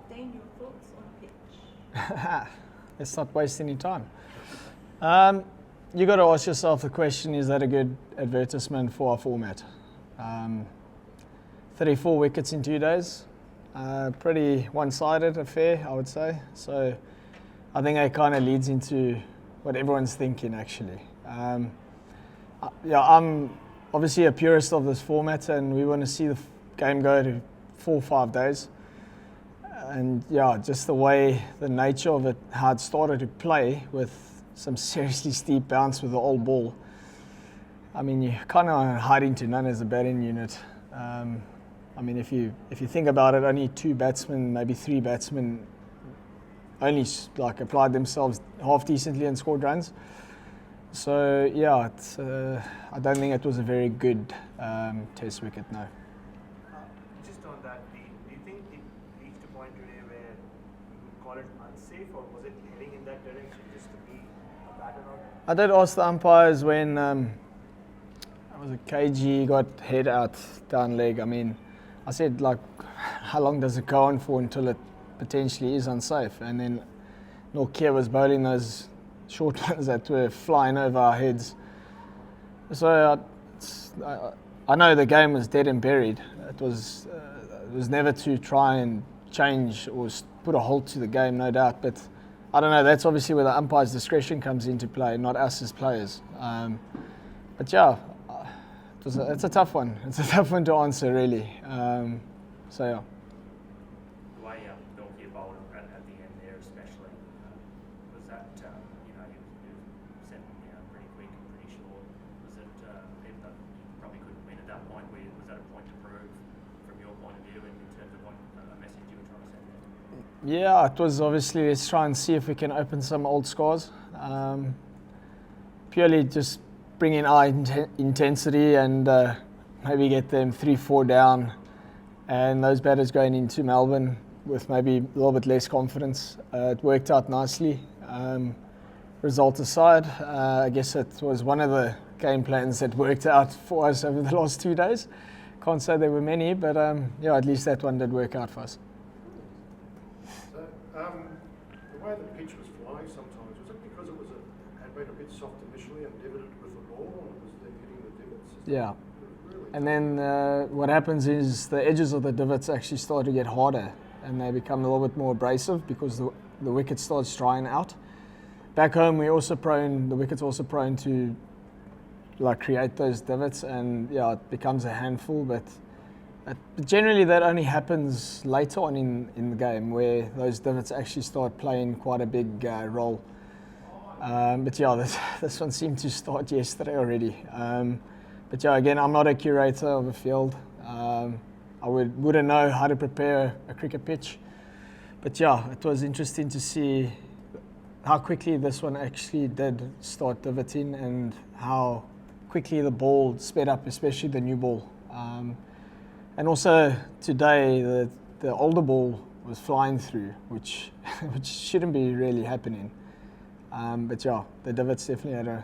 Dane, your thoughts on pitch? Let's not waste any time. You got to ask yourself the question: is that a good advertisement for our format? 34 wickets in 2 days, pretty one-sided affair, I would say. So I think it kind of leads into what everyone's thinking, actually. I'm obviously a purist of this format, and we want to see the game go to 4 or 5 days. And yeah, just the way, the nature of it, how it started to play with some seriously steep bounce with the old ball. I mean, you kind of hiding to none as a batting unit. I mean, if you think about it, only 2 batsmen, maybe 3 batsmen, only like applied themselves half decently and scored runs. So yeah, I don't think it was a very good test wicket, no. Just on that, do you think it reached a point today where you would call it unsafe, or was it heading in that direction just to be a batter out? I did ask the umpires when was it KG got head out down leg. I mean, I said, like, how long does it go on for until it potentially is unsafe? And then Nortje was bowling those short ones that were flying over our heads. So I know the game was dead and buried. It was never to try and change or put a halt to the game, no doubt. But I don't know, that's obviously where the umpire's discretion comes into play, not us as players. But yeah, it's a tough one. It's a tough one to answer, really. So yeah. The way Nortje bowled at the end there, especially, was that you said pretty quick and pretty short. Was it even though you probably couldn't win at that point? Was that a point to prove from your point of view in terms of what a message you were trying to send there? Yeah, it was obviously, let's try and see if we can open some old scars. Purely just bring in our intensity and maybe get them 3-4 down, and those batters going into Melbourne with maybe a little bit less confidence. It worked out nicely. Result aside, I guess it was one of the game plans that worked out for us over the last 2 days. Can't say there were many, but yeah, at least that one did work out for us. So, the way the pitch was flying sometimes, was it because it had been a bit soft initially and divoted with the ball, and it was then hitting the divots? Yeah. Really And then what happens is the edges of the divots actually start to get harder, and they become a little bit more abrasive because the wicket starts drying out. Back home, the wicket's also prone to like create those divots, and yeah, it becomes a handful. But generally, that only happens later on in the game, where those divots actually start playing quite a big role. But yeah, this one seemed to start yesterday already. But yeah, again, I'm not a curator of a field. I wouldn't know how to prepare a cricket pitch. But yeah, it was interesting to see how quickly this one actually did start divoting and how quickly the ball sped up, especially the new ball. And also today, the older ball was flying through, which shouldn't be really happening. But yeah, the divots definitely had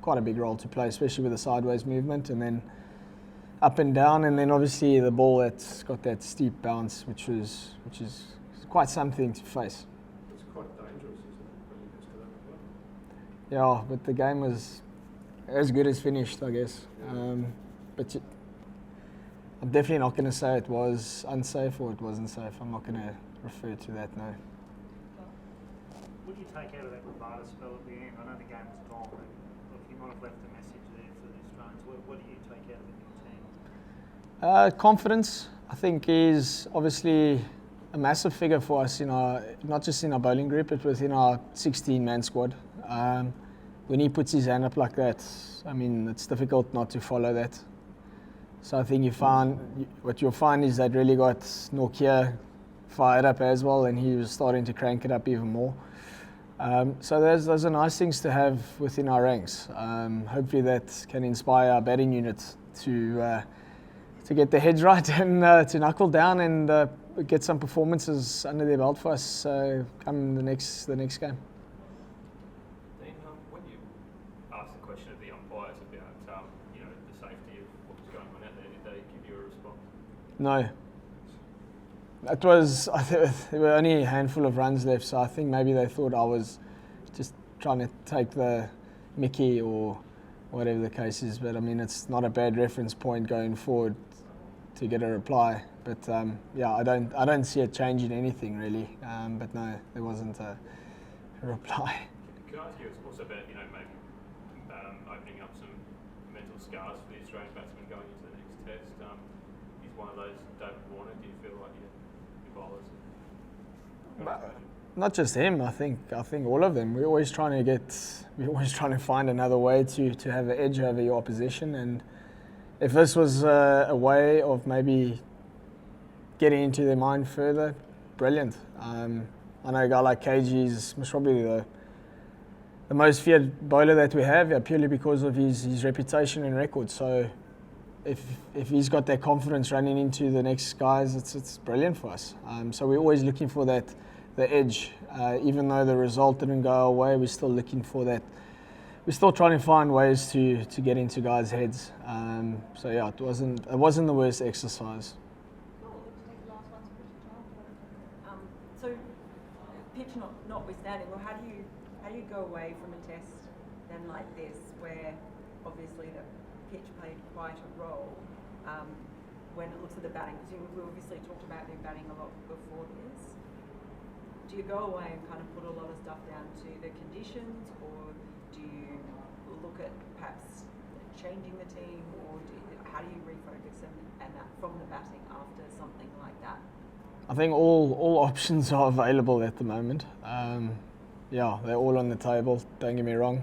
quite a big role to play, especially with the sideways movement and then up and down, and then obviously the ball that's got that steep bounce, which is quite something to face. It's quite dangerous, isn't it, when it gets to that point? Yeah, but the game was as good as finished, I guess. But I'm definitely not going to say it was unsafe or it wasn't safe. I'm not going to refer to that, no. What do you take out of that Rabada spell at the end? I know the game was gone, but look, you might have left a message there for the Australians. What do you take out of it in your team? Confidence, I think, is obviously a massive figure for us not just in our bowling group, but within our 16-man squad. When he puts his hand up like that, I mean, it's difficult not to follow that. So I think what you'll find is that really got Nortje fired up as well, and he was starting to crank it up even more. So those are nice things to have within our ranks. Hopefully that can inspire our batting unit to get their heads right and to knuckle down and get some performances under their belt for us come the next game. Dean, when you asked the question of the umpires about the safety of what was going on out there, did they give you a response? No. It was, there were only a handful of runs left, so I think maybe they thought I was just trying to take the mickey or whatever the case is. But I mean, it's not a bad reference point going forward to get a reply. But yeah, I don't see it changing anything really. But no, there wasn't a reply. Can I ask you also about, you know, maybe opening up some mental scars for the Australian batsmen going into the next test? He's one of those, David Warner. Do you feel like your bowlers? Not just him. I think all of them. We're always trying to find another way to have an edge over your opposition. And if this was a way of maybe getting into their mind further, brilliant. I know a guy like KG is most probably the most feared bowler that we have, purely because of his reputation and record. So if he's got that confidence running into the next guys, it's brilliant for us. So we're always looking for the edge. Even though the result didn't go our way, we're still looking for that. We're still trying to find ways to get into guys' heads. So yeah, it wasn't the worst exercise. So, pitch notwithstanding, well, how do you go away from a test then like this, where obviously the pitch played quite a role when it looks at the batting? Because we obviously talked about their batting a lot before this. Do you go away and kind of put a lot of stuff down to the conditions, or do you look at perhaps changing the team, or how do you refocus and that from the batting after something like that? I think all options are available at the moment. Yeah, they're all on the table, don't get me wrong.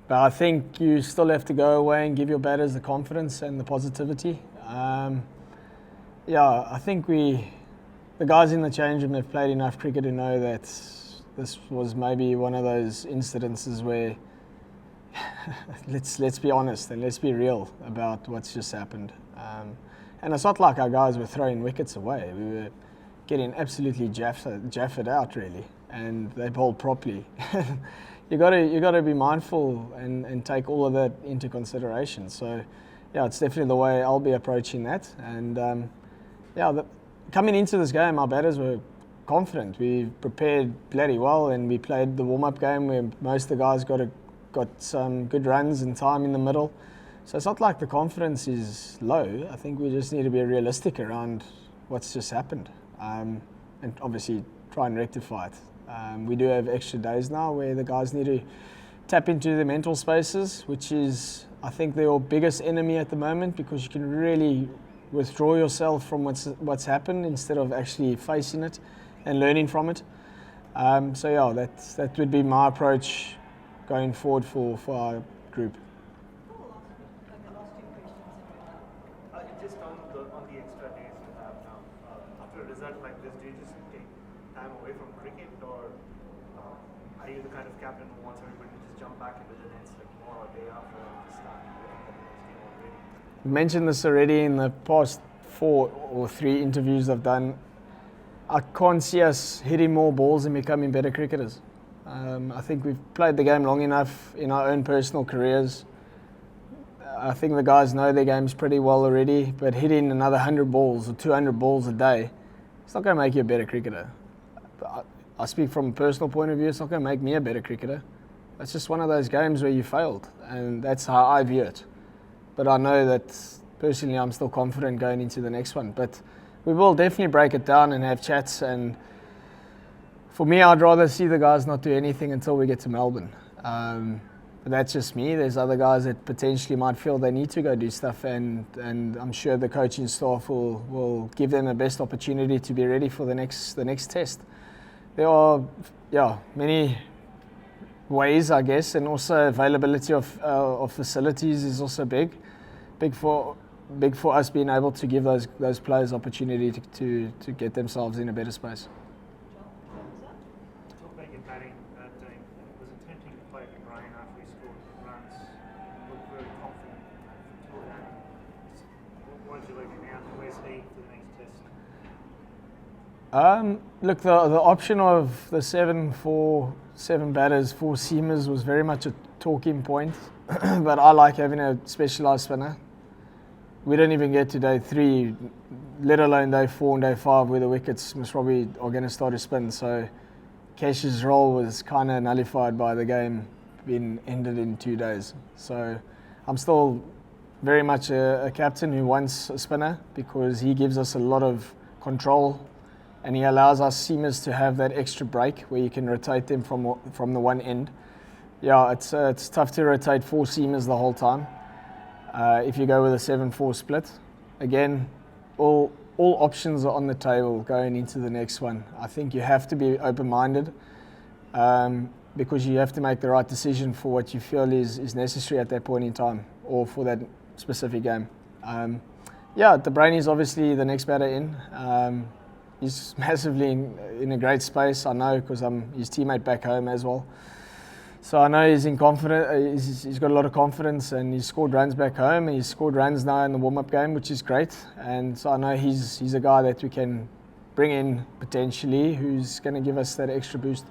But I think you still have to go away and give your batters the confidence and the positivity. Yeah, I think the guys in the change room have played enough cricket to know that this was maybe one of those incidences where let's be honest and let's be real about what's just happened. And it's not like our guys were throwing wickets away. We were getting absolutely jaffed out really, and they bowled properly. You got to be mindful and take all of that into consideration. So yeah, it's definitely the way I'll be approaching that. And yeah, coming into this game, our batters were confident. We prepared bloody well, and we played the warm-up game where most of the guys got some good runs and time in the middle. So it's not like the confidence is low. I think we just need to be realistic around what's just happened, and obviously try and rectify it. We do have extra days now where the guys need to tap into the mental spaces, which is, I think, their biggest enemy at the moment, because you can really withdraw yourself from what's happened instead of actually facing it and learning from it. So yeah, that would be my approach going forward for our group. Just on the extra days you have now, after a result like this, do you just take time away from cricket, or are you the kind of captain who wants everybody to just jump back into the nets like tomorrow or day after and just start looking at the next game already? I mentioned this already in the past 4 or 3 interviews I've done. I can't see us hitting more balls and becoming better cricketers. I think we've played the game long enough in our own personal careers. I think the guys know their games pretty well already, but hitting another 100 balls or 200 balls a day, it's not going to make you a better cricketer. I speak from a personal point of view, it's not going to make me a better cricketer. It's just one of those games where you failed, and that's how I view it. But I know that personally I'm still confident going into the next one. But we will definitely break it down and have chats, and for me, I'd rather see the guys not do anything until we get to Melbourne. But that's just me. There's other guys that potentially might feel they need to go do stuff, and I'm sure the coaching staff will give them the best opportunity to be ready for the next test. There are many ways, I guess, and also availability of facilities is also big for us being able to give those players opportunity to get themselves in a better space. Talk about your batting that day. It was attempting to play for Brian after he scored runs. Looked very confident until that. What did you look at now? Where's he for the next test? Look, the option of the 7 batters, 4 seamers was very much a talking point, but I like having a specialised spinner. We don't even get to day 3 let alone day 4 and day 5 where the wickets most probably are going to start to spin. So Kesh's role was kind of nullified by the game being ended in 2 days. So I'm still very much a captain who wants a spinner because he gives us a lot of control and he allows our seamers to have that extra break where you can rotate them from the one end. Yeah, it's tough to rotate 4 seamers the whole time. If you go with a 7-4 split, again, all options are on the table going into the next one. I think you have to be open-minded because you have to make the right decision for what you feel is necessary at that point in time or for that specific game. De Bruyne is obviously the next batter in. He's massively in a great space, I know, because I'm his teammate back home as well. So I know he's he's got a lot of confidence and he's scored runs back home and he's scored runs now in the warm-up game, which is great. And so I know he's a guy that we can bring in potentially who's going to give us that extra boost.